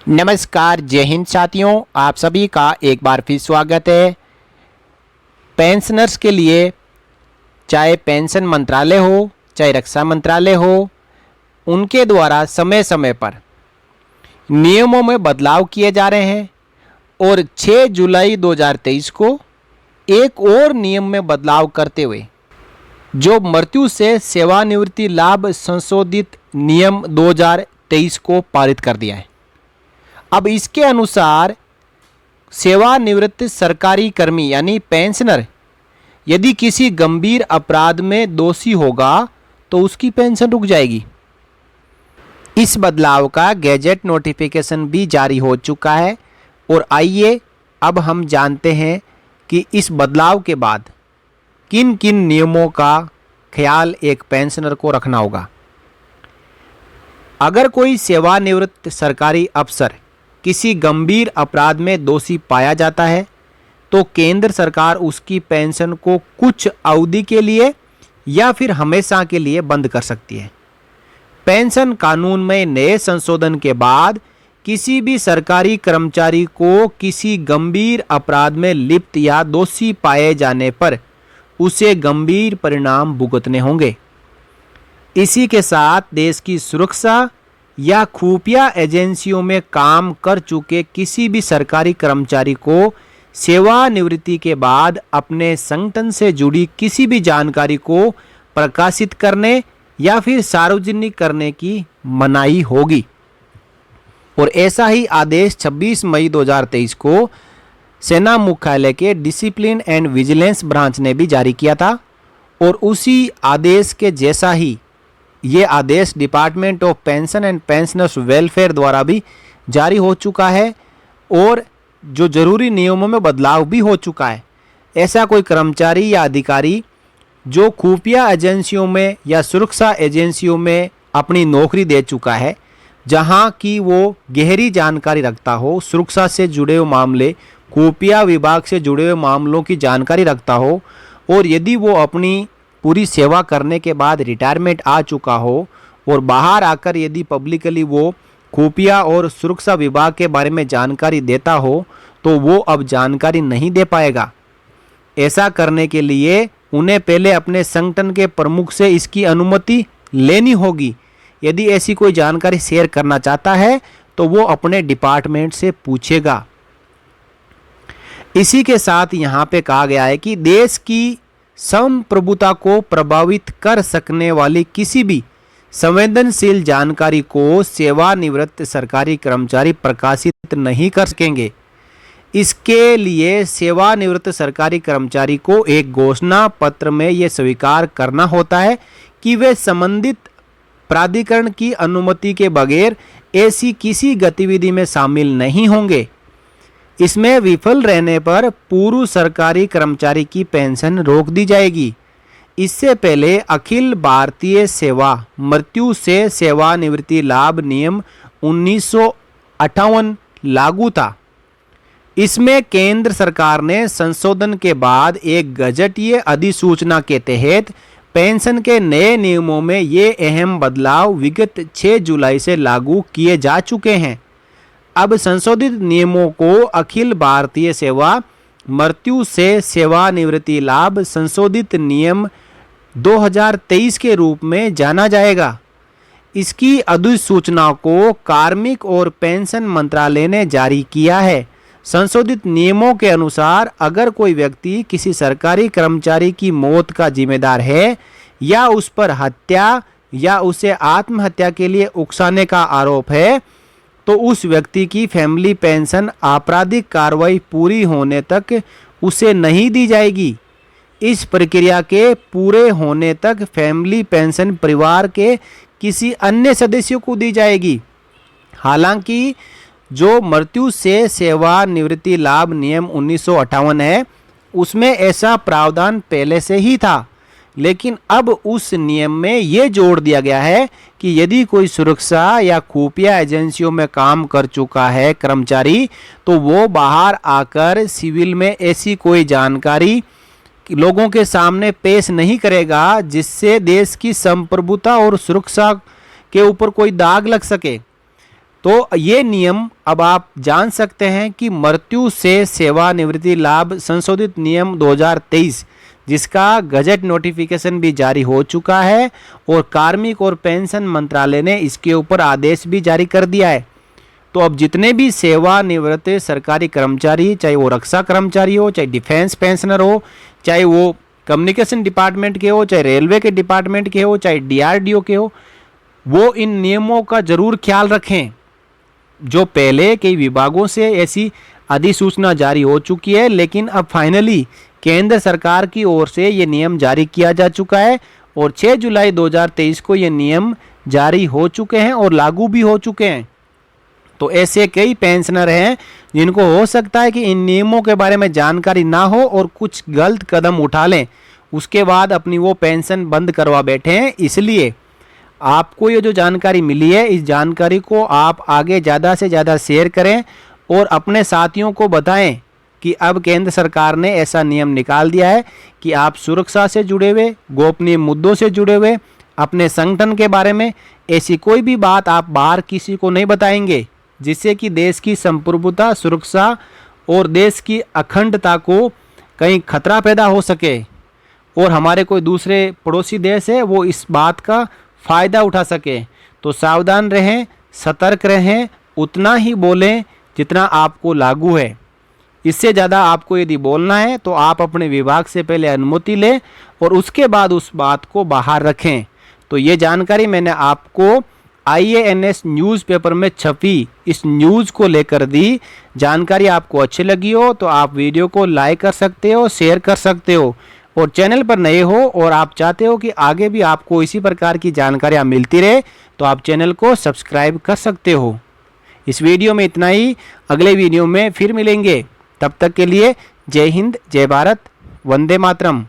नमस्कार, जय हिंद साथियों। आप सभी का एक बार फिर स्वागत है। पेंशनर्स के लिए चाहे पेंशन मंत्रालय हो चाहे रक्षा मंत्रालय हो, उनके द्वारा समय समय पर नियमों में बदलाव किए जा रहे हैं और 6 जुलाई 2023 को एक और नियम में बदलाव करते हुए जो मृत्यु से सेवानिवृत्ति लाभ संशोधित नियम 2023 को पारित कर दिया है। अब इसके अनुसार सेवानिवृत्त सरकारी कर्मी यानी पेंशनर यदि किसी गंभीर अपराध में दोषी होगा तो उसकी पेंशन रुक जाएगी। इस बदलाव का गैजेट नोटिफिकेशन भी जारी हो चुका है और आइए अब हम जानते हैं कि इस बदलाव के बाद किन किन नियमों का ख्याल एक पेंशनर को रखना होगा। अगर कोई सेवानिवृत्त सरकारी अफसर किसी गंभीर अपराध में दोषी पाया जाता है तो केंद्र सरकार उसकी पेंशन को कुछ अवधि के लिए या फिर हमेशा के लिए बंद कर सकती है। पेंशन कानून में नए संशोधन के बाद किसी भी सरकारी कर्मचारी को किसी गंभीर अपराध में लिप्त या दोषी पाए जाने पर उसे गंभीर परिणाम भुगतने होंगे। इसी के साथ देश की सुरक्षा या खुफिया एजेंसियों में काम कर चुके किसी भी सरकारी कर्मचारी को सेवानिवृत्ति के बाद अपने संगठन से जुड़ी किसी भी जानकारी को प्रकाशित करने या फिर सार्वजनिक करने की मनाही होगी। और ऐसा ही आदेश 26 मई 2023 को सेना मुख्यालय के डिसिप्लिन एंड विजिलेंस ब्रांच ने भी जारी किया था और उसी आदेश के जैसा ही ये आदेश department of pension and pensioners welfare द्वारा भी जारी हो चुका है और जो जरूरी नियमों में बदलाव भी हो चुका है। ऐसा कोई कर्मचारी या अधिकारी जो खुफिया एजेंसियों में या सुरक्षा एजेंसियों में अपनी नौकरी दे चुका है, जहां की वो गहरी जानकारी रखता हो, सुरक्षा से जुड़े हुए मामले, खुफिया विभाग से जुड़े हुए मामलों की जानकारी रखता हो और यदि वो अपनी पूरी सेवा करने के बाद रिटायरमेंट आ चुका हो और बाहर आकर यदि पब्लिकली वो खुफिया और सुरक्षा विभाग के बारे में जानकारी देता हो तो वो अब जानकारी नहीं दे पाएगा। ऐसा करने के लिए उन्हें पहले अपने संगठन के प्रमुख से इसकी अनुमति लेनी होगी। यदि ऐसी कोई जानकारी शेयर करना चाहता है तो वो अपने डिपार्टमेंट से पूछेगा। इसी के साथ यहाँ पे कहा गया है कि देश की संप्रभुता को प्रभावित कर सकने वाली किसी भी संवेदनशील जानकारी को सेवानिवृत्त सरकारी कर्मचारी प्रकाशित नहीं कर सकेंगे। इसके लिए सेवानिवृत्त सरकारी कर्मचारी को एक घोषणा पत्र में यह स्वीकार करना होता है कि वे संबंधित प्राधिकरण की अनुमति के बगैर ऐसी किसी गतिविधि में शामिल नहीं होंगे। इसमें विफल रहने पर पूर्व सरकारी कर्मचारी की पेंशन रोक दी जाएगी। इससे पहले अखिल भारतीय सेवा मृत्यु से सेवानिवृत्ति लाभ नियम 1958 लागू था। इसमें केंद्र सरकार ने संशोधन के बाद एक गजटीय अधिसूचना के तहत पेंशन के नए नियमों में ये अहम बदलाव विगत 6 जुलाई से लागू किए जा चुके हैं। अब संशोधित नियमों को अखिल भारतीय सेवा मृत्यु से सेवानिवृत्ति लाभ संशोधित नियम 2023 के रूप में जाना जाएगा। इसकी अधिसूचना को कार्मिक और पेंशन मंत्रालय ने जारी किया है। संशोधित नियमों के अनुसार अगर कोई व्यक्ति किसी सरकारी कर्मचारी की मौत का जिम्मेदार है या उस पर हत्या या उसे आत्महत्या के लिए उकसाने का आरोप है तो उस व्यक्ति की फैमिली पेंशन आपराधिक कार्रवाई पूरी होने तक उसे नहीं दी जाएगी। इस प्रक्रिया के पूरे होने तक फैमिली पेंशन परिवार के किसी अन्य सदस्यों को दी जाएगी। हालांकि जो मृत्यु से सेवानिवृत्ति लाभ नियम 1958 है उसमें ऐसा प्रावधान पहले से ही था, लेकिन अब उस नियम में ये जोड़ दिया गया है कि यदि कोई सुरक्षा या खुफिया एजेंसियों में काम कर चुका है कर्मचारी तो वो बाहर आकर सिविल में ऐसी कोई जानकारी लोगों के सामने पेश नहीं करेगा जिससे देश की संप्रभुता और सुरक्षा के ऊपर कोई दाग लग सके। तो ये नियम अब आप जान सकते हैं कि मृत्यु से सेवानिवृत्ति लाभ संशोधित नियम 2023 जिसका गजट नोटिफिकेशन भी जारी हो चुका है और कार्मिक और पेंशन मंत्रालय ने इसके ऊपर आदेश भी जारी कर दिया है। तो अब जितने भी सेवानिवृत्त सरकारी कर्मचारी, चाहे वो रक्षा कर्मचारी हो, चाहे डिफेंस पेंशनर हो, चाहे वो कम्युनिकेशन डिपार्टमेंट के हो, चाहे रेलवे के डिपार्टमेंट के हो, चाहे DRDO के हो, वो इन नियमों का जरूर ख्याल रखें। जो पहले कई विभागों से ऐसी अधिसूचना जारी हो चुकी है, लेकिन अब फाइनली केंद्र सरकार की ओर से ये नियम जारी किया जा चुका है और 6 जुलाई 2023 को ये नियम जारी हो चुके हैं और लागू भी हो चुके हैं। तो ऐसे कई पेंशनर हैं जिनको हो सकता है कि इन नियमों के बारे में जानकारी ना हो और कुछ गलत कदम उठा लें, उसके बाद अपनी वो पेंशन बंद करवा बैठे हैं। इसलिए आपको ये जो जानकारी मिली है, इस जानकारी को आप आगे ज़्यादा से ज़्यादा शेयर करें और अपने साथियों को बताएं कि अब केंद्र सरकार ने ऐसा नियम निकाल दिया है कि आप सुरक्षा से जुड़े हुए, गोपनीय मुद्दों से जुड़े हुए, अपने संगठन के बारे में ऐसी कोई भी बात आप बाहर किसी को नहीं बताएंगे, जिससे कि देश की संप्रभुता, सुरक्षा और देश की अखंडता को कहीं खतरा पैदा हो सके और हमारे कोई दूसरे पड़ोसी देश है वो इस बात का फ़ायदा उठा सके। तो सावधान रहें, सतर्क रहें, उतना ही बोलें जितना आपको लागू है। इससे ज़्यादा आपको यदि बोलना है तो आप अपने विभाग से पहले अनुमति लें और उसके बाद उस बात को बाहर रखें। तो ये जानकारी मैंने आपको IANS न्यूज़पेपर में छपी इस न्यूज़ को लेकर दी। जानकारी आपको अच्छी लगी हो तो आप वीडियो को लाइक कर सकते हो, शेयर कर सकते हो और चैनल पर नए हो और आप चाहते हो कि आगे भी आपको इसी प्रकार की जानकारियाँ मिलती रहे तो आप चैनल को सब्सक्राइब कर सकते हो। इस वीडियो में इतना ही, अगले वीडियो में फिर मिलेंगे। तब तक के लिए जय हिंद, जय भारत, वंदे मातरम।